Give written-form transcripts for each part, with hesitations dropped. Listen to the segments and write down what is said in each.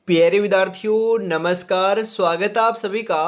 प्यारे विद्यार्थियों नमस्कार। स्वागत है आप सभी का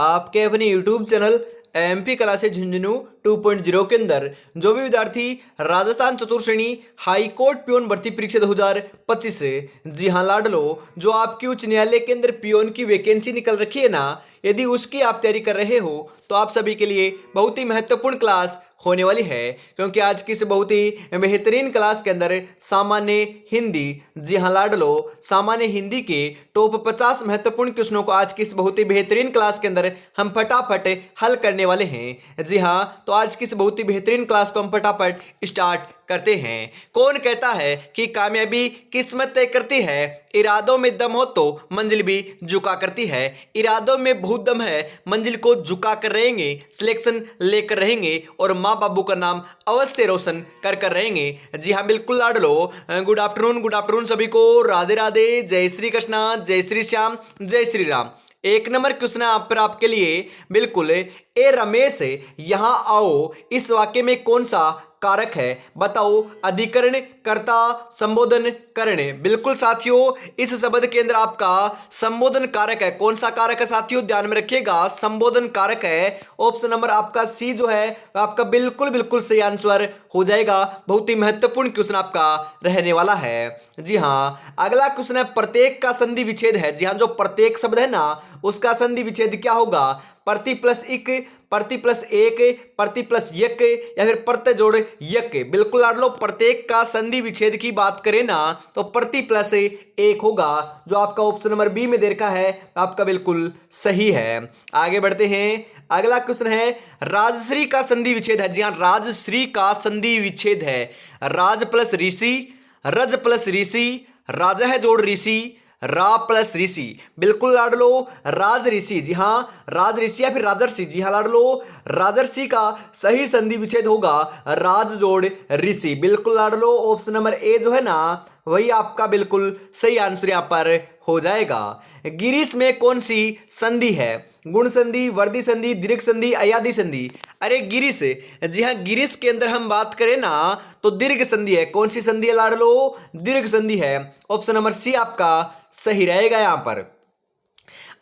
आपके अपने YouTube channel MP classes Jhunjhunu 2.0 के अंदर। जो भी विद्यार्थी राजस्थान चतुर्थ श्रेणी हाई कोर्ट पियोन भर्ती परीक्षा 2025 से जी हाँ लाडलो जो आपकी उच्च न्यायालय के अंदर पियोन की वैकेंसी निकल रखी है ना, यदि उसकी आप तैयारी कर रहे हो तो आप सभी के लिए बहुत ही महत्वपूर्ण क्लास होने वाली है, क्योंकि आज की इस बहुत ही बेहतरीन क्लास के अंदर सामान्य हिंदी, जी हाँ लाडलो, सामान्य हिंदी के टॉप 50 महत्वपूर्ण क्वेश्चनों को आज की इस बहुत ही बेहतरीन क्लास के अंदर हम फटाफट हल करने वाले हैं। जी हाँ, तो आज की इस बहुत ही बेहतरीन क्लास को हम फटाफट स्टार्ट करते हैं। कौन कहता है कि कामयाबी किस्मत तय करती है, इरादों में दम हो तो मंजिल भी झुका करती है। इरादों में बहुत दम है, मंजिल को झुका कर रहेंगे, सिलेक्शन लेकर रहेंगे और माँ बाबू का नाम अवश्य रोशन कर कर रहेंगे। जी हाँ बिल्कुल लाडलो, गुड आफ्टरनून सभी को, राधे राधे, जय श्री कृष्णा, जय श्री श्याम, जय श्री राम। एक नंबर क्वेश्चन है आप पर आपके लिए, बिल्कुल। ए रमेश यहां आओ, इस वाक्य में कौन सा कारक है बताओ? अधिकरण, कर्ता, संबोधन, करण। बिल्कुल साथियों, इस शब्द के अंदर आपका संबोधन कारक है। कौन सा कारक है साथियों? ध्यान में रखिएगा, संबोधन कारक है। ऑप्शन नंबर आपका सी जो है आपका बिल्कुल बिल्कुल सही आंसर हो जाएगा। बहुत ही महत्वपूर्ण क्वेश्चन आपका रहने वाला है। जी हाँ, अगला क्वेश्चन है प्रत्येक का संधि विच्छेद है। जी हाँ, जो प्रत्येक शब्द है ना उसका संधि विच्छेद क्या होगा? प्रति प्लस इक, प्रति प्लस एक, प्रति प्लस यक या फिर प्रत्यय जोड़ यक। बिल्कुल लाड लो, प्रत्येक का संधि विच्छेद की बात करें ना तो प्रति प्लस एक होगा, जो आपका ऑप्शन नंबर बी में दे रखा है आपका बिल्कुल सही है। आगे बढ़ते हैं, अगला क्वेश्चन है राजश्री का संधि विच्छेद है। जी हाँ, राजश्री का संधि विच्छेद है। राज प्लस ऋषि, रज प्लस ऋषि, राजा है जोड़ ऋषि, रा प्लस ऋषि। बिल्कुल लाडलो, राज ऋषि। जी हाँ, राज ऋषि या फिर राजर्षि। जी हाँ लाडलो, राजर्षि का सही संधि विच्छेद होगा राज जोड़ ऋषि। बिल्कुल लाडलो, ऑप्शन नंबर ए जो है ना वही आपका बिल्कुल सही आंसर यहां पर हो जाएगा। गिरीश में कौन सी संधि है? गुण संधि, वर्दी संधि, दीर्घ संधि, अयादि संधि। अरे गिरीश, जी हाँ, गिरीश के अंदर हम बात करें ना तो दीर्घ संधि है। कौन सी संधि है लाडलो? दीर्घ संधि है। ऑप्शन नंबर सी आपका सही रहेगा यहां पर।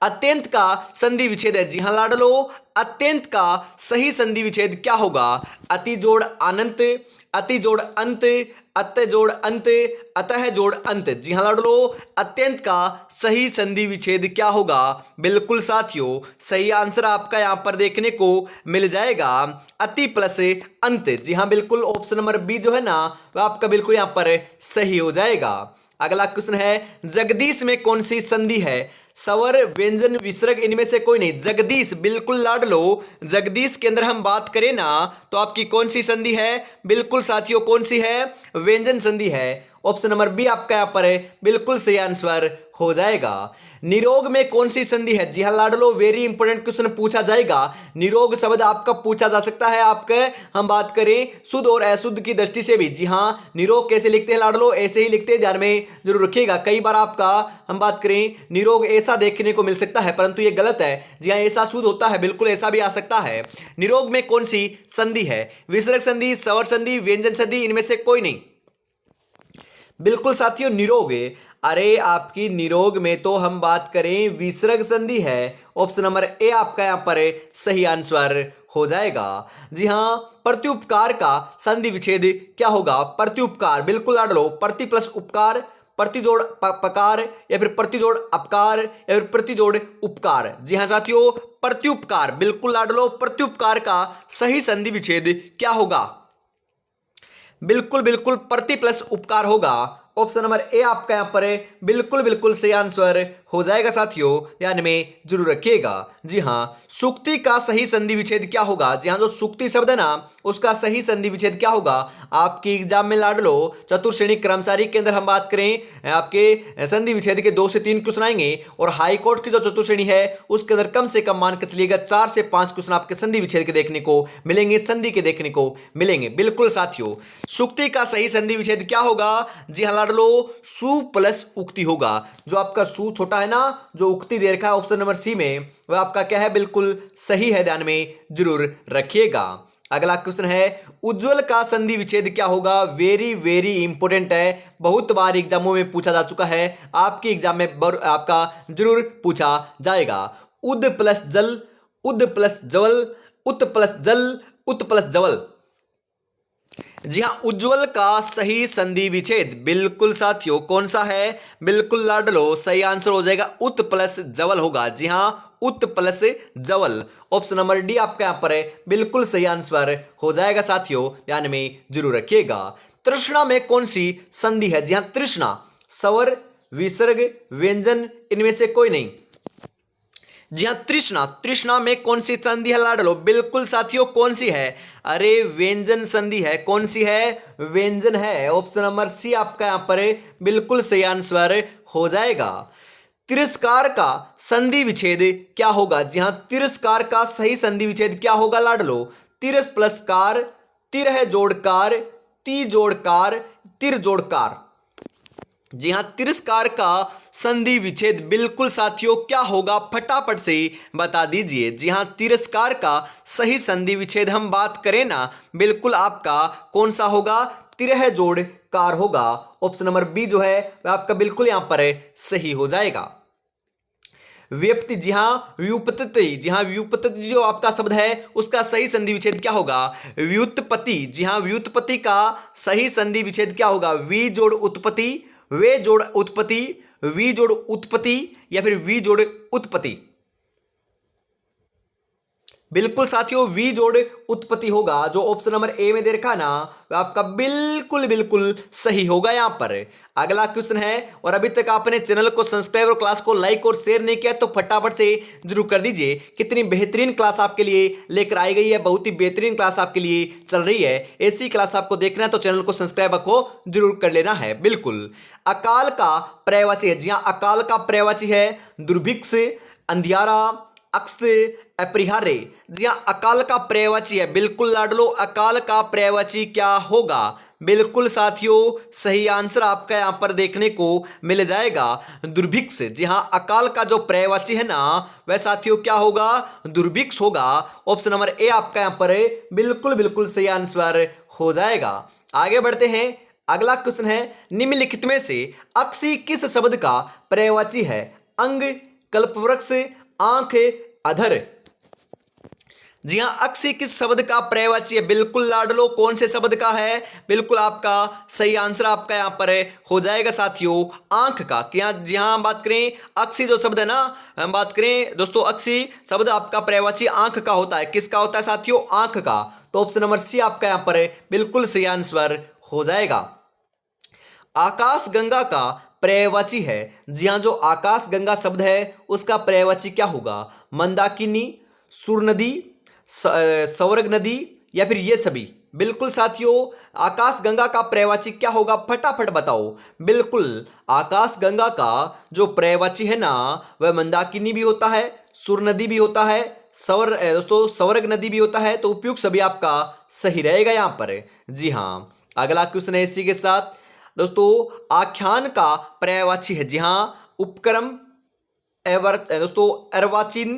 अत्यंत का संधि विच्छेद है। जी हाँ लाडलो, अत्यंत का सही संधि विच्छेद क्या होगा? अति जोड़ अनंत, अति जोड़ अंत, अतः जोड़ अंत, अतः जोड़ अंत। जी हाँ लाडलो, अत्यंत का सही संधि विच्छेद क्या होगा? बिल्कुल साथियों, सही आंसर आपका यहां पर देखने को मिल जाएगा अति प्लस अंत। जी हाँ बिल्कुल, ऑप्शन नंबर बी जो है ना वह आपका बिल्कुल यहां पर सही हो जाएगा। अगला क्वेश्चन है जगदीश में कौन सी संधि है? स्वर, व्यंजन, विसर्ग, इनमें से कोई नहीं। जगदीश, बिल्कुल लाड लो, जगदीश के अंदर हम बात करें ना तो आपकी कौन सी संधि है? बिल्कुल साथियों, कौन सी है? व्यंजन संधि है। ऑप्शन नंबर बी आपका यहां पर है बिल्कुल सही आंसर हो जाएगा। निरोग में कौन सी संधि है? जी हाँ लाडलो, वेरी इंपॉर्टेंट क्वेश्चन पूछा जाएगा। निरोग शब्द आपका पूछा जा सकता है आपके, हम बात करें शुद्ध और अशुद्ध की दृष्टि से भी। जी हाँ, निरोग कैसे लिखते हैं लाडलो? ऐसे ही लिखते हैं, ध्यान में जरूर रखिएगा। कई बार आपका हम बात करें निरोग ऐसा देखने को मिल सकता है, परंतु ये गलत है। जी हाँ, ऐसा शुद्ध होता है, बिल्कुल ऐसा भी आ सकता है। निरोग में कौन सी संधि है? विसर्ग संधि, स्वर संधि, व्यंजन संधि, इनमें से कोई नहीं। बिल्कुल साथियों, निरोग। अरे आपकी निरोग में तो हम बात करें विसर्ग संधि है। ऑप्शन नंबर ए आपका यहां पर सही आंसर हो जाएगा। जी हां, प्रत्युपकार का संधि विच्छेद क्या होगा? प्रत्युपकार, बिल्कुल लाड लो, प्रति प्लस उपकार, प्रतिजोड़ पकार या फिर प्रतिजोड़ अपकार या फिर प्रतिजोड़ उपकार। जी हां साथियों, प्रत्युपकार, बिल्कुल लाड लो, प्रत्युपकार का सही संधि विच्छेद क्या होगा? बिल्कुल बिल्कुल प्रति प्लस उपकार होगा। ऑप्शन नंबर ए आपका यहां पर बिल्कुल बिल्कुल सही आंसर हो जाएगा साथियों, ध्यान में जरूर रखिएगा। जी हां, सुक्ति का सही संधि विच्छेद क्या होगा? जी हां, जो सुक्ति शब्द है ना उसका सही संधि विच्छेद क्या होगा? आपकी एग्जाम में लाड लो, चतुर्थ श्रेणी कर्मचारी के अंदर हम बात करें आपके संधि विच्छेद के 2 से 3 क्वेश्चन आएंगे, और हाई कोर्ट की जो चतुर्थ श्रेणी है उसके अंदर कम से कम मान के चलिएगा 4 से 5 क्वेश्चन आपके संधि विच्छेद के देखने को मिलेंगे, संधि के देखने को मिलेंगे। बिल्कुल साथियों, सुक्ति का सही संधि विच्छेद क्या होगा? जी हां लाड लो, सु प्लस उक्ति होगा। जो आपका सु छोटा है ना, जो उक्ति दे रखा है ऑप्शन नंबर सी में, वह आपका क्या है? बिल्कुल सही है, ध्यान में जरूर रखिएगा। अगला क्वेश्चन है उज्जवल का संधि विच्छेद क्या होगा। वेरी वेरी इंपॉर्टेंट है, बहुत बार एग्जामों में पूछा जा चुका है, आपके एग्जाम में आपका जरूर पूछा जाएगा। उद प्लस जल, उद प्लस जवल, उत प्लस जल, उत प्लस जवल। जी हाँ, उज्जवल का सही संधि विच्छेद बिल्कुल साथियों कौन सा है, बिल्कुल लाडलो सही आंसर हो जाएगा उत प्लस जवल होगा। जी हाँ, उत प्लस जवल, ऑप्शन नंबर डी आपका यहां पर है, बिल्कुल सही आंसर हो जाएगा साथियों, ध्यान में जरूर रखिएगा। तृष्णा में कौन सी संधि है। जी हाँ, तृष्णा, स्वर, विसर्ग, व्यंजन, इनमें से कोई नहीं। जी हाँ, तृष्णा, तृष्णा में कौन सी संधि है लाडलो, बिल्कुल साथियों कौन सी है, अरे व्यंजन संधि है। कौन सी है, व्यंजन है, ऑप्शन नंबर सी आपका यहां पर बिल्कुल सही आंसर हो जाएगा। तिरस्कार का संधि विच्छेद क्या होगा। जी हां, तिरस्कार का सही संधि विच्छेद क्या होगा लाडलो, तिरस प्लस कार, तिर है जोड़कार, ती जोड़कार, तिर जोड़कार। जी हां, तिरस्कार का संधि विच्छेद बिल्कुल साथियों क्या होगा, फटाफट से बता दीजिए। जी हां, तिरस्कार का सही संधि विच्छेद हम बात करें ना, बिल्कुल आपका कौन सा होगा, तिरह जोड़ कार होगा। ऑप्शन नंबर बी जो है वह आपका बिल्कुल यहां पर सही हो जाएगा। व्युत्पत्ति, जी हाँ व्युत्पत्ति, जी हाँ व्युत्पत्ति जो आपका शब्द है उसका सही संधि विच्छेद क्या होगा, व्युत्पत्ति। जी हाँ, व्युत्पत्ति का सही संधि विच्छेद क्या होगा, वी जोड़ उत्पत्ति, वे जोड़ उत्पत्ति, वी जोड़ उत्पत्ति, या फिर वी जोड़ उत्पत्ति। बिल्कुल साथियों वी जोड़ उत्पत्ति होगा, जो ऑप्शन नंबर ए में दे रखा ना वह आपका बिल्कुल बिल्कुल सही होगा यहां पर। अगला क्वेश्चन है, और अभी तक आपने चैनल को सब्सक्राइब और क्लास को लाइक और शेयर नहीं किया तो फटाफट से जरूर कर दीजिए। कितनी बेहतरीन क्लास आपके लिए लेकर आई गई है, बहुत ही बेहतरीन क्लास आपके लिए चल रही है। ऐसी क्लास आपको देखना है तो चैनल को सब्सक्राइब आपको जरूर कर लेना है। बिल्कुल, अकाल का पर्यायवाची है। जी हाँ, अकाल का पर्यायवाची है दुर्भिक्ष, अंधियारा, अक्स, अपरिहार्य। जी हाँ, अकाल का पर्यायवाची है, बिल्कुल लाडलो अकाल का पर्यायवाची क्या होगा, बिल्कुल साथियों सही आंसर आपका यहां पर देखने को मिल जाएगा, दुर्भिक्ष। जी हाँ, अकाल का जो पर्यायवाची है ना वह साथियों क्या होगा, दुर्भिक्ष होगा। ऑप्शन नंबर ए आपका यहां पर बिल्कुल बिल्कुल सही आंसर हो जाएगा। आगे बढ़ते हैं, अगला क्वेश्चन है, निम्नलिखित में से अक्सी किस शब्द का पर्यायवाची है, अंग, कल्पवृक्ष, आंख, अधर। जी हां, अक्सी किस शब्द का पर्यायवाची है, बिल्कुल लाडलो कौन से शब्द का है, बिल्कुल आपका सही आंसर आपका यहां पर हो जाएगा साथियों आंख का। क्या जी हां, हम बात करें अक्सी जो शब्द है ना, हम बात करें दोस्तों अक्सी शब्द आपका पर्यायवाची आंख का होता है। किसका होता है साथियों, आंख का। तो ऑप्शन नंबर सी आपका यहां पर बिल्कुल सही आंसर हो जाएगा। आकाश गंगा का पर्यायवाची है। जी हां, जो आकाश गंगा शब्द है उसका पर्यायवाची क्या होगा, मंदाकिनी, सुर नदी, सौरग नदी, या फिर ये सभी। बिल्कुल साथियों आकाश गंगा का पर्यायवाची क्या होगा, फटाफट बताओ। बिल्कुल, आकाश गंगा का जो पर्यायवाची है ना वह मंदाकिनी भी होता है, सुर नदी भी होता है, दोस्तों सौरग नदी भी होता है। तो उपयुक्त सभी आपका सही रहेगा यहां पर। जी हां, अगला क्वेश्चन है इसी के साथ दोस्तों, आख्यान का पर्यायवाची है। जी हां, उपक्रम, दोस्तों अर्वाचीन,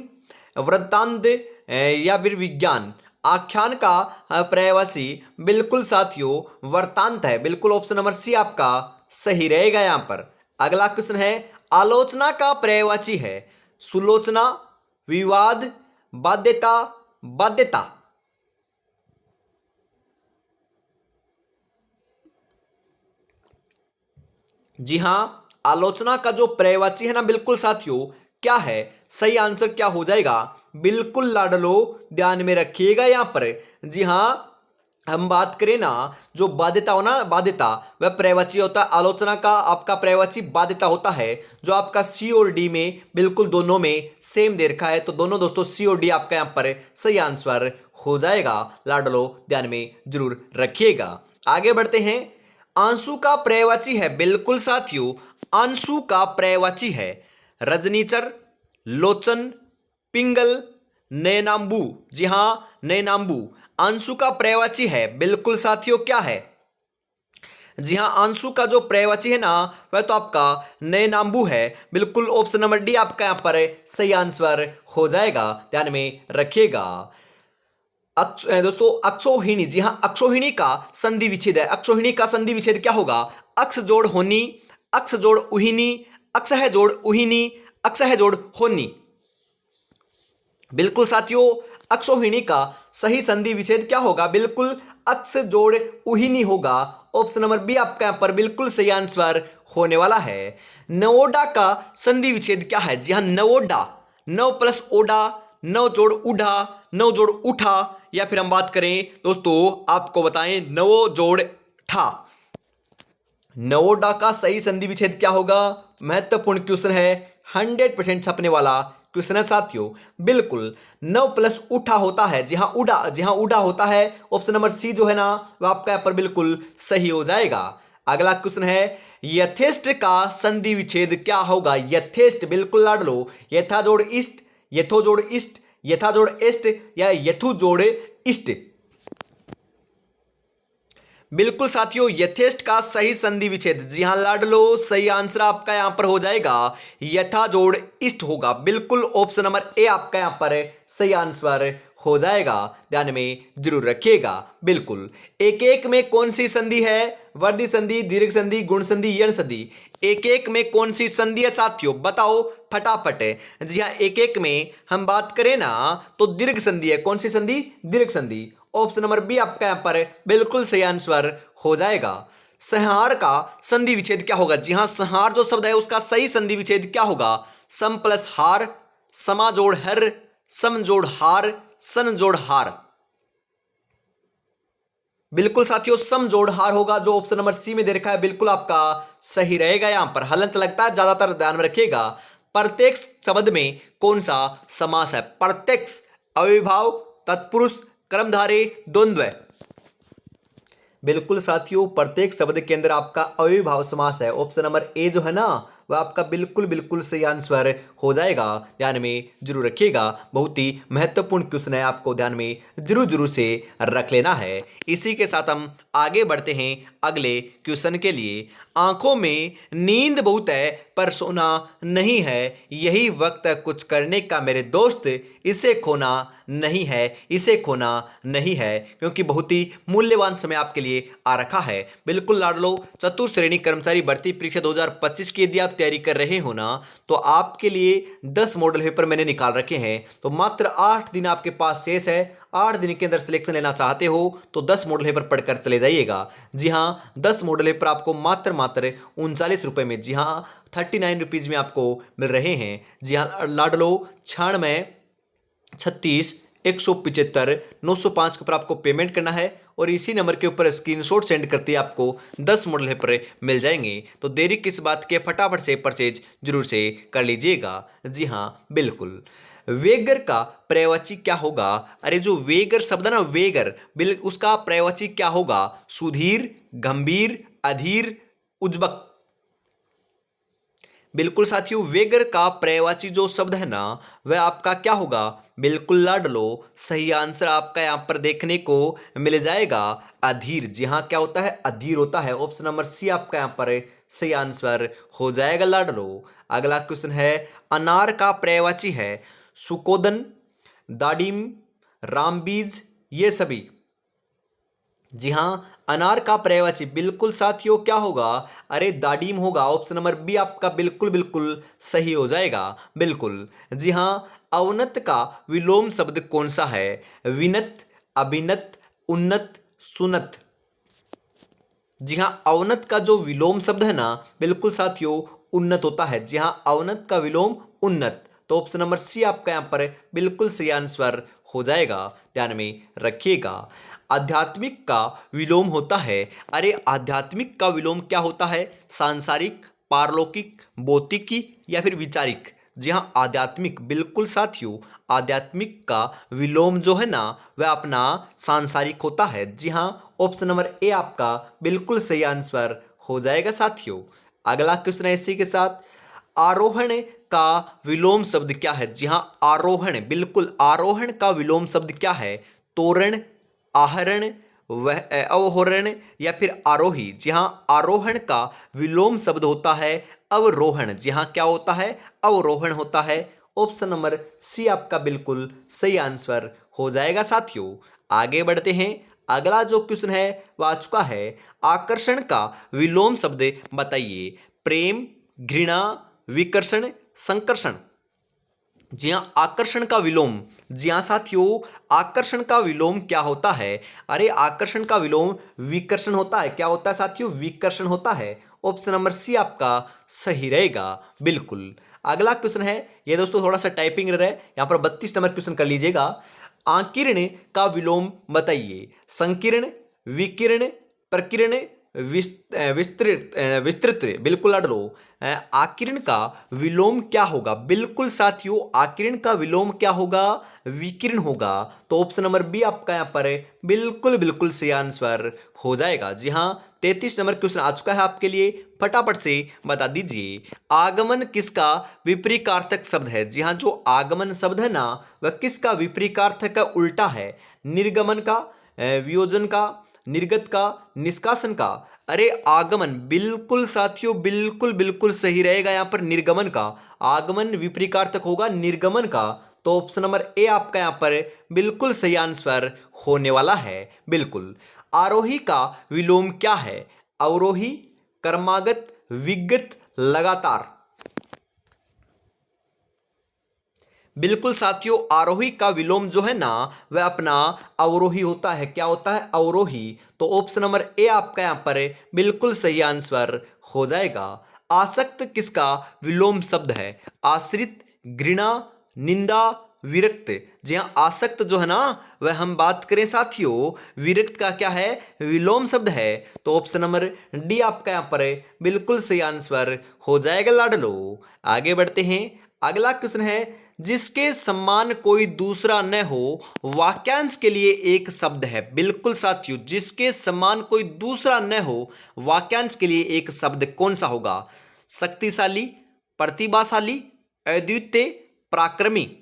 वृत्तांत, या फिर विज्ञान। आख्यान का पर्यायवाची बिल्कुल साथियों वृत्तांत है, बिल्कुल ऑप्शन नंबर सी आपका सही रहेगा यहां पर। अगला क्वेश्चन है, आलोचना का पर्यायवाची है सुलोचना, विवाद, बाध्यता, बाध्यता। जी हां, आलोचना का जो पर्यायवाची है ना बिल्कुल साथियों क्या है, सही आंसर क्या हो जाएगा, बिल्कुल लाडलो ध्यान में रखिएगा यहां पर। जी हां, हम बात करें ना जो बाध्यता हो ना, बाध्यता वह पर्यायवाची होता है, आलोचना का आपका पर्यायवाची बाध्यता होता है, जो आपका सी और डी में बिल्कुल दोनों में सेम दे रखा है। तो दोनों दोस्तों सी और डी आपका यहां पर सही आंसर हो जाएगा, लाडलो ध्यान में जरूर रखिएगा। आगे बढ़ते हैं, आंसू का पर्यायवाची है, बिल्कुल साथियों आंसू का पर्यायवाची है रजनीचर, लोचन, पिंगल, नैनांबू। जी हां, नैनांबू आंसू का पर्यायवाची है, बिल्कुल साथियों क्या है, जी हां आंसू का जो पर्यायवाची है ना वह तो आपका नैनांबू है। बिल्कुल ऑप्शन नंबर डी आपका यहां पर सही आंसर हो जाएगा, ध्यान में रखिएगा। दोस्तों अक्षोहिणी, जी हाँ अक्षोहिणी का संधि विच्छेद है। अक्षोहिणी का संधि विच्छेद क्या होगा? अक्ष जोड़ होनी, अक्ष जोड़ उहिनी, अक्षह जोड़ उहिनी, अक्षह जोड़ होनी। बिल्कुल साथियों, अक्षोहिणी का सही संधि विच्छेद क्या होगा? बिल्कुल अक्ष जोड़ उहिनी होगा। ऑप्शन नंबर बी आपका यहां पर बिल्कुल सही आंसर होने वाला है। नवोडा का संधि विच्छेद क्या है? जी हाँ नवोडा, नव प्लस ओडा, नव जोड़ उढ़ा, नव जोड़ उठा, या फिर हम बात करें दोस्तों आपको बताएं नवो जोड़ ठा। नवोडा का सही संधि विच्छेद क्या होगा? महत्वपूर्ण क्वेश्चन है, 100% छपने वाला क्वेश्चन है साथियों। बिल्कुल नव प्लस उठा होता है, जी हाँ उड़ा, जी हाँ उड़ा होता है। ऑप्शन नंबर सी जो है ना वह आपका यहाँ पर बिल्कुल सही हो जाएगा। अगला क्वेश्चन है, यथेष्ट का संधि विच्छेद क्या होगा? यथेष्ट, बिल्कुल लाड लो, यथा जोड़ इष्ट, यथो जोड़ इष्ट, यथा जोड़ एस्ट, या यथु जोड़ इष्ट। बिल्कुल साथियों, यथेष्ट का सही संधि विच्छेद, जी हां लाडलो, सही आंसर आपका यहां पर हो जाएगा यथा जोड़ इष्ट होगा। बिल्कुल ऑप्शन नंबर ए आपका यहां पर सही आंसर हो जाएगा, ध्यान में जरूर रखिएगा। बिल्कुल एक एक में कौन सी संधि है? वर्धी संधि, दीर्घ संधि, गुण संधि, यण संधि। एक एक में कौन सी संधि है साथियों? बताओ फटाफट। जी हाँ एक एक में हम बात करें ना तो दीर्घ संधि है। कौन सी संधि? दीर्घ संधि। ऑप्शन नंबर बी आपका यहां पर बिल्कुल सही आंसर हो जाएगा। संहार का संधि विच्छेद क्या होगा? जी हां संहार जो शब्द है उसका सही संधि विच्छेद क्या होगा? सम प्लस हार, समा जोड़ हर, सम जोड़ हार, सन जोड़ हार। बिल्कुल साथियों सम जोड़ हार होगा, जो ऑप्शन नंबर सी में दे रखा है बिल्कुल आपका सही रहेगा। यहां पर हलंत लगता है, ज्यादातर ध्यान में रखिएगा। प्रत्येक शब्द में कौन सा समास है? प्रत्येक अविभाव, तत्पुरुष, कर्मधारय, द्वंद्व। बिल्कुल साथियों प्रत्येक शब्द के अंदर आपका अविभाव समास है। ऑप्शन नंबर ए जो है ना वह आपका बिल्कुल बिल्कुल सही आंसर हो जाएगा, ध्यान में जरूर रखिएगा। बहुत ही महत्वपूर्ण क्वेश्चन है, आपको ध्यान में जरूर जरूर से रख लेना है। इसी के साथ हम आगे बढ़ते हैं अगले क्वेश्चन के लिए। आंखों में नींद बहुत है पर सोना नहीं है, यही वक्त है कुछ करने का मेरे दोस्त, इसे खोना नहीं है, इसे खोना नहीं है, क्योंकि बहुत ही मूल्यवान समय आपके लिए आ रखा है। बिल्कुल लाडलो, चतुर्थ श्रेणी कर्मचारी भर्ती परीक्षा 2025 की यदि आप तैयारी कर रहे हो ना तो आपके लिए 10 मॉडल पेपर मैंने निकाल रखे हैं। तो मात्र 8 दिन आपके पास शेष है। 8 दिन के अंदर सिलेक्शन लेना चाहते हो तो 10 मॉडल पेपर पढ़कर चले जाइएगा। जी हाँ 10 मॉडल पेपर आपको मात्र मात्र 39 रुपए में, जी हाँ 39 रुपीज में आपको मिल रहे हैं। जी हाँ लाडलो 96 36 175 905 के ऊपर आपको पेमेंट करना है और इसी नंबर के ऊपर स्क्रीनशॉट सेंड करते ही आपको 10 मॉडल पेपर मिल जाएंगे। तो देरी किस बात के, फटाफट से परचेज जरूर से कर लीजिएगा। जी हाँ बिल्कुल। वेगर का पर्यायवाची क्या होगा? अरे जो वेगर शब्द है ना वेगर, उसका पर्यायवाची क्या होगा? सुधीर, गंभीर, अधीर, उज्बक। बिल्कुल साथियों वेगर का पर्यायवाची जो शब्द है ना वह आपका क्या होगा? बिल्कुल लाडलो, सही आंसर आपका यहां पर देखने को मिल जाएगा अधीर। जी हाँ क्या होता है? अधीर होता है। ऑप्शन नंबर सी आपका यहां पर सही आंसर हो जाएगा लाडलो। अगला क्वेश्चन है, अनार का पर्यायवाची है सुकोदन, दाडिम, रामबीज, ये सभी। जी हाँ अनार का पर्यायवाची बिल्कुल साथियों क्या होगा? अरे दाडीम होगा। ऑप्शन नंबर बी आपका बिल्कुल बिल्कुल सही हो जाएगा। बिल्कुल। जी हाँ अवनत का विलोम शब्द कौन सा है? विनत, अभिनत, उन्नत, सुनत। जी हाँ अवनत का जो विलोम शब्द है ना बिल्कुल साथियों उन्नत होता है। जी हाँ अवनत का विलोम उन्नत। तो ऑप्शन नंबर सी आपका यहां पर बिल्कुल सही आंसर हो जाएगा, ध्यान में रखिएगा। आध्यात्मिक का विलोम होता है, अरे आध्यात्मिक का विलोम क्या होता है? सांसारिक, पारलौकिक, भौतिकी, या फिर विचारिक। जी हाँ आध्यात्मिक, बिल्कुल साथियों आध्यात्मिक का विलोम जो है ना वह अपना सांसारिक होता है। जी हाँ ऑप्शन नंबर ए आपका बिल्कुल सही आंसर हो जाएगा साथियों। अगला क्वेश्चन है इसी के साथ, आरोहण का विलोम शब्द क्या है? जी हाँ आरोहण, बिल्कुल आरोहण का विलोम शब्द क्या है? तोरण, आहरण, वह अवरोहण, या फिर आरोही। जी हाँ आरोहण का विलोम शब्द होता है अवरोहण। जी हाँ क्या होता है? अवरोहण होता है। ऑप्शन नंबर सी आपका बिल्कुल सही आंसर हो जाएगा साथियों। आगे बढ़ते हैं। अगला जो क्वेश्चन है वह आ चुका है, आकर्षण का विलोम शब्द बताइए। प्रेम, घृणा, विकर्षण, संकर्षण। जी हाँ, आकर्षण का विलोम। जी हाँ साथियों, आकर्षण का विलोम क्या होता है? अरे आकर्षण का विलोम विकर्षण होता है। क्या होता है साथियों? विकर्षण होता है। ऑप्शन नंबर सी आपका सही रहेगा, बिल्कुल। अगला क्वेश्चन है, ये दोस्तों थोड़ा सा टाइपिंग रहा है, यहां पर 32 नंबर क्वेश्चन कर लीजिएगा। आकिरण का विलोम बताइए। संकीर्ण, विकिरण, प्रकीर्ण, विस्तृत, बिल्कुल लाड लो। आकिरण का विलोम क्या होगा? बिल्कुल साथियों, आकिरण का विलोम क्या होगा? विकिरण होगा। तो ऑप्शन नंबर बी आपका यहां पर बिल्कुल बिल्कुल सही आंसर हो जाएगा। जी हाँ, 33 नंबर क्वेश्चन आ चुका है आपके लिए, फटाफट से बता दीजिए। आगमन किसका विपरीतार्थक शब्द है? जी हाँ, जो आगमन शब्द है ना, वह किसका विपरीतार्थक का उल्टा है? निर्गमन का, वियोजन का, निर्गत का, निष्कासन का। अरे आगमन, बिल्कुल साथियों, बिल्कुल बिल्कुल सही रहेगा यहां पर निर्गमन का। आगमन विपरीतार्थक होगा निर्गमन का। तो ऑप्शन नंबर ए आपका यहां पर बिल्कुल सही आंसर होने वाला है, बिल्कुल। आरोही का विलोम क्या है? अवरोही, कर्मागत, विगत, लगातार। बिल्कुल साथियों, आरोही का विलोम जो है ना, वह अपना अवरोही होता है। क्या होता है? अवरोही। तो ऑप्शन नंबर ए आपका यहां पर बिल्कुल सही आंसर हो जाएगा। आसक्त किसका विलोम शब्द है? आश्रित, घृणा, निंदा, विरक्त। जी हाँ, आसक्त जो है ना, वह हम बात करें साथियों, विरक्त का क्या है? विलोम शब्द है। तो ऑप्शन नंबर डी आपका यहां पर बिल्कुल सही आंसर हो जाएगा लाडलो। आगे बढ़ते हैं। अगला क्वेश्चन है, जिसके समान कोई दूसरा न हो वाक्यांश के लिए एक शब्द है। बिल्कुल साथियों, जिसके समान कोई दूसरा न हो वाक्यांश के लिए एक शब्द कौन सा होगा? शक्तिशाली, प्रतिभाशाली, अद्वितीय, पराक्रमी।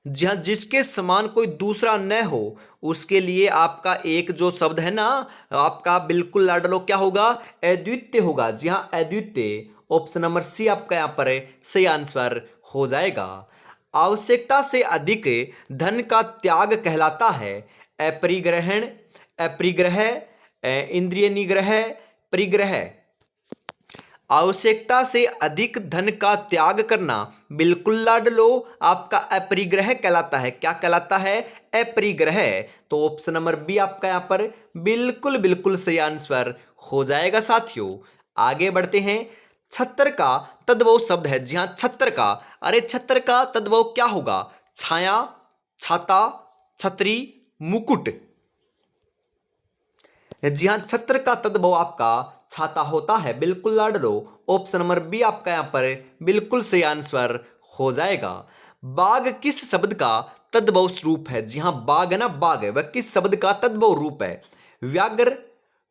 जी हाँ, जिसके समान कोई दूसरा न हो उसके लिए आपका एक जो शब्द है ना, आपका बिल्कुल लाडलो क्या होगा? अद्वितीय होगा। जी हाँ, अद्वितीय। ऑप्शन नंबर सी आपका यहां पर सही आंसर हो जाएगा। आवश्यकता से अधिक धन का त्याग कहलाता है। अपरिग्रहण, अपरिग्रह, इंद्रिय निग्रह, परिग्रह। आवश्यकता से अधिक धन का त्याग करना बिल्कुल लाड लो, आपका अपरिग्रह कहलाता है। क्या कहलाता है? अपरिग्रह। तो ऑप्शन नंबर बी आपका यहां पर बिल्कुल बिल्कुल सही आंसर हो जाएगा साथियों। आगे बढ़ते हैं। छत्र का तद्भव शब्द है। जी हां, छत्र का। अरे छत्र का तद्भव क्या होगा? छाया, छाता, छतरी, मुकुट। जी हाँ, छत्र का तद्भव आपका छाता होता है, बिल्कुल लाडलो। ऑप्शन नंबर बी आपका यहां पर बिल्कुल सही आंसर हो जाएगा। बाघ किस शब्द का तद्भव रूप है? जी हाँ, बाघ है ना, बाघ है, वह किस शब्द का तद्भव रूप है? व्याघ्र,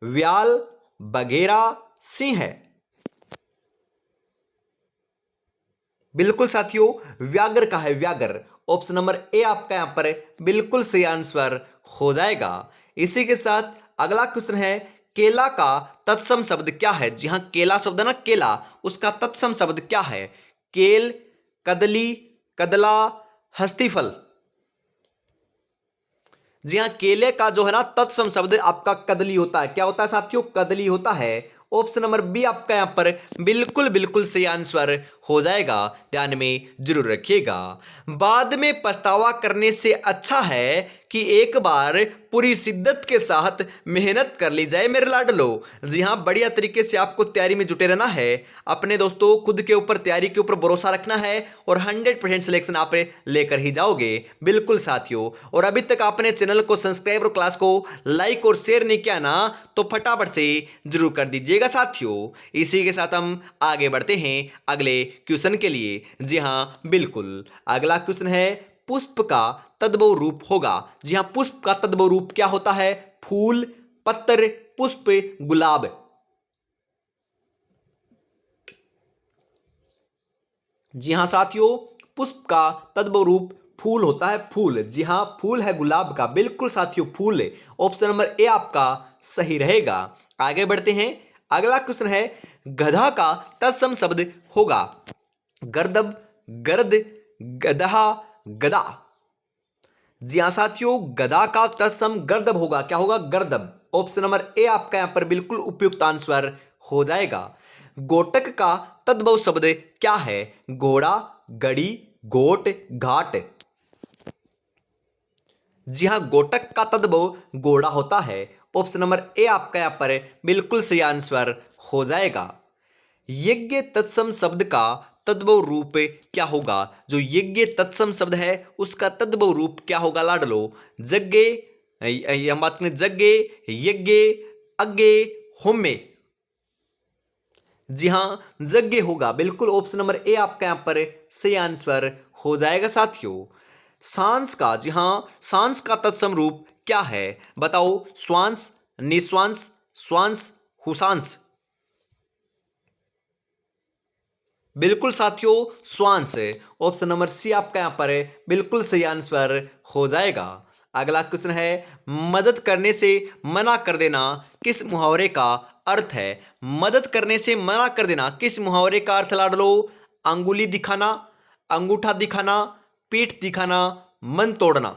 व्याल, बघेरा, सिंह है। बिल्कुल साथियों, व्याघ्र का है, व्याघ्र। ऑप्शन नंबर ए आपका यहां पर बिल्कुल सही आंसर हो जाएगा। इसी के साथ अगला क्वेश्चन है, केला का तत्सम शब्द क्या है? जी हां, केला शब्द है ना, केला, उसका तत्सम शब्द क्या है? केल, कदली, कदला, हस्तीफल। जी हाँ, केले का जो है ना तत्सम शब्द आपका कदली होता है। क्या होता है साथियों? कदली होता है। ऑप्शन नंबर बी आपका यहां पर बिल्कुल बिल्कुल सही आंसर हो जाएगा, ध्यान में जरूर रखिएगा। बाद में पछतावा करने से अच्छा है कि एक बार पूरी शिद्दत के साथ मेहनत कर ली जाए मेरे लाडलो। जी हाँ, बढ़िया तरीके से आपको तैयारी में जुटे रहना है। अपने दोस्तों खुद के ऊपर, तैयारी के ऊपर भरोसा रखना है और 100% सिलेक्शन आप लेकर ही जाओगे, बिल्कुल साथियों। और अभी तक आपने चैनल को सब्सक्राइब और क्लास को लाइक और शेयर नहीं किया ना, तो फटाफट से जरूर कर दीजिएगा साथियों। इसी के साथ हम आगे बढ़ते हैं अगले क्वेश्चन के लिए। जी हाँ, बिल्कुल। अगला क्वेश्चन है, पुष्प का तद्भव रूप होगा। जी हां, पुष्प का तद्भव रूप क्या होता है? फूल, पत्र, पुष्प, गुलाब। जी हां साथियों, पुष्प का तद्भव रूप फूल होता है, फूल। जी हां, फूल है गुलाब का, बिल्कुल साथियों, फूल है। ऑप्शन नंबर ए आपका सही रहेगा। आगे बढ़ते हैं। अगला क्वेश्चन है, गधा का तत्सम शब्द होगा। गर्दभ, गर्द, गधा, गदा। जी हाँ साथियों, गधा का तत्सम गर्दभ होगा। क्या होगा? गर्दभ। ऑप्शन नंबर ए आपका यहां पर बिल्कुल उपयुक्त आंसर हो जाएगा। गोटक का तद्भव शब्द क्या है? घोड़ा, गड़ी, गोट, घाट। जी हाँ, गोटक का तद्भव घोड़ा होता है। ऑप्शन नंबर ए आपका यहां पर बिल्कुल सही आंसर हो जाएगा। यज्ञ तत्सम शब्द का तद्भव रूप क्या होगा? जो यज्ञ तत्सम शब्द है उसका तद्भव रूप क्या होगा लाडलो? जज्ञे, हम बात करें जज्ञे, यज्ञ, अज्ञे, होमे। जी हाँ, यज्ञ होगा। बिल्कुल ऑप्शन नंबर ए आपका यहां पर सही आंसर हो जाएगा साथियों। सांस का, जी हाँ, सांस का तत्सम रूप क्या है? बताओ। श्वांस, निश्वांस, श्वांस, हुसांस। बिल्कुल साथियों, श्वांस। ऑप्शन नंबर सी आपका यहां पर बिल्कुल सही आंसर हो जाएगा। अगला क्वेश्चन है, मदद करने से मना कर देना किस मुहावरे का अर्थ है? मदद करने से मना कर देना किस मुहावरे का अर्थ लाड लो? अंगुली दिखाना, अंगूठा दिखाना, पीठ दिखाना, मन तोड़ना।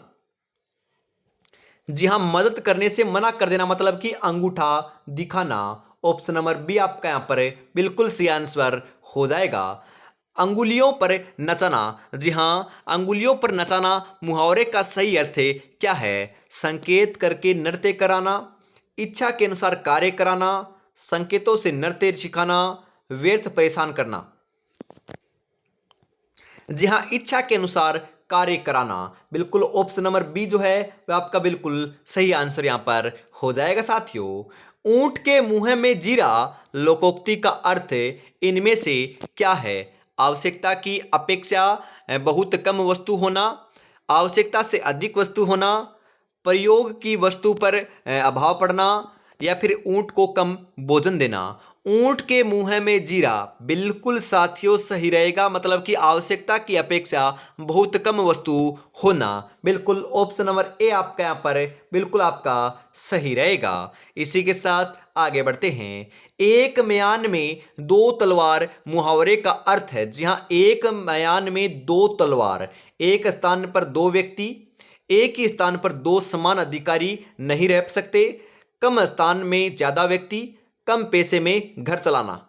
जी हां, मदद करने से मना कर देना मतलब कि अंगूठा दिखाना। ऑप्शन नंबर बी आपका यहां पर बिल्कुल सही आंसर हो जाएगा। अंगुलियों पर नचाना, जी हां, अंगुलियों पर नचाना मुहावरे का सही अर्थ क्या है? संकेत करके नृत्य कराना, इच्छा के अनुसार कार्य कराना, संकेतों से नृत्य सिखाना, व्यर्थ परेशान करना। जी हाँ, इच्छा के अनुसार कार्य कराना। बिल्कुल ऑप्शन नंबर बी जो है वह आपका बिल्कुल सही आंसर यहां पर हो जाएगा साथियों। ऊंट के मुंह में जीरा लोकोक्ति का अर्थ इनमें से क्या है? आवश्यकता की अपेक्षा बहुत कम वस्तु होना, आवश्यकता से अधिक वस्तु होना, प्रयोग की वस्तु पर अभाव पड़ना, या फिर ऊंट को कम भोजन देना। ऊंट के मुंह में जीरा बिल्कुल साथियों सही रहेगा, मतलब कि आवश्यकता की अपेक्षा बहुत कम वस्तु होना। बिल्कुल ऑप्शन नंबर ए आपका यहां पर बिल्कुल आपका सही रहेगा। इसी के साथ आगे बढ़ते हैं। एक म्यान में दो तलवार मुहावरे का अर्थ है। जी हां, एक म्यान में दो तलवार, एक स्थान पर दो व्यक्ति, एक ही स्थान पर दो समान अधिकारी नहीं रह सकते, कम स्थान में ज्यादा व्यक्ति, कम पैसे में घर चलाना।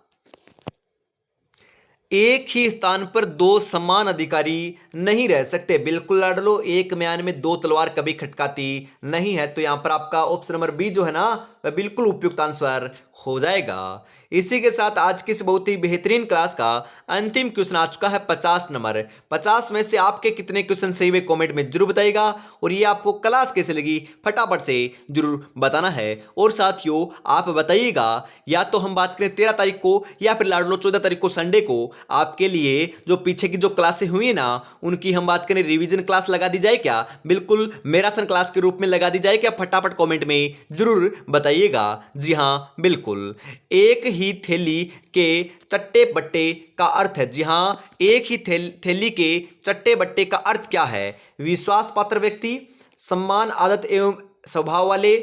एक ही स्थान पर दो समान अधिकारी नहीं रह सकते। बिल्कुल लाडलो, एक म्यान में दो तलवार कभी खटकाती नहीं है। तो यहां पर आपका ऑप्शन नंबर बी जो है ना वह बिल्कुल उपयुक्त आंसर हो जाएगा। इसी के साथ आज की इस बहुत ही बेहतरीन क्लास का अंतिम क्वेश्चन आ चुका है 50 नंबर। 50 में से आपके कितने क्वेश्चन सही हुए कमेंट में जरूर बताइएगा, और ये आपको क्लास कैसे लगी फटाफट से जरूर बताना है। और साथियों आप बताइएगा, या तो हम बात करें 13 तारीख को या फिर लाडलो 14 तारीख को संडे को आपके लिए जो पीछे की जो क्लासें हुई ना उनकी हम बात करें रिवीजन क्लास लगा दी जाए क्या? बिल्कुल मैराथन क्लास के रूप में लगा दी जाए क्या? फटाफट कमेंट में जरूर बताइएगा। जी हां बिल्कुल। एक ही थैली के चट्टे बट्टे का अर्थ है। जी हां, एक ही थैली के चट्टे बट्टे का अर्थ क्या है? विश्वास पात्र व्यक्ति, सम्मान आदत एवं स्वभाव वाले,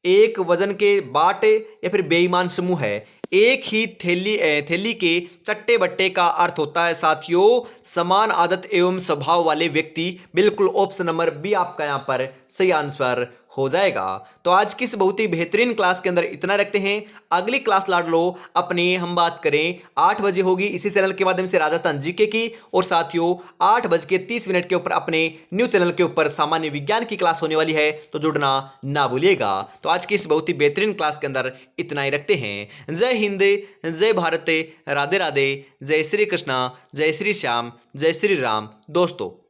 एक वजन के बाट, या फिर बेईमान समूह है। एक ही थैली के चट्टे बट्टे का अर्थ होता है साथियों समान आदत एवं स्वभाव वाले व्यक्ति। बिल्कुल ऑप्शन नंबर बी आपका यहां पर सही आंसर हो जाएगा। तो आज की इस बहुत ही बेहतरीन क्लास के अंदर इतना रखते हैं। अगली क्लास लाड लो अपनी हम बात करें 8 बजे होगी इसी चैनल के माध्यम से राजस्थान जीके की, और साथियों 8:30 के ऊपर अपने न्यू चैनल के ऊपर सामान्य विज्ञान की क्लास होने वाली है, तो जुड़ना ना भूलिएगा। तो आज की इस बहुत ही बेहतरीन क्लास के अंदर इतना ही रखते हैं। जय हिंद, जय भारत, राधे राधे, जय श्री कृष्णा, जय श्री श्याम, जय श्री राम दोस्तों।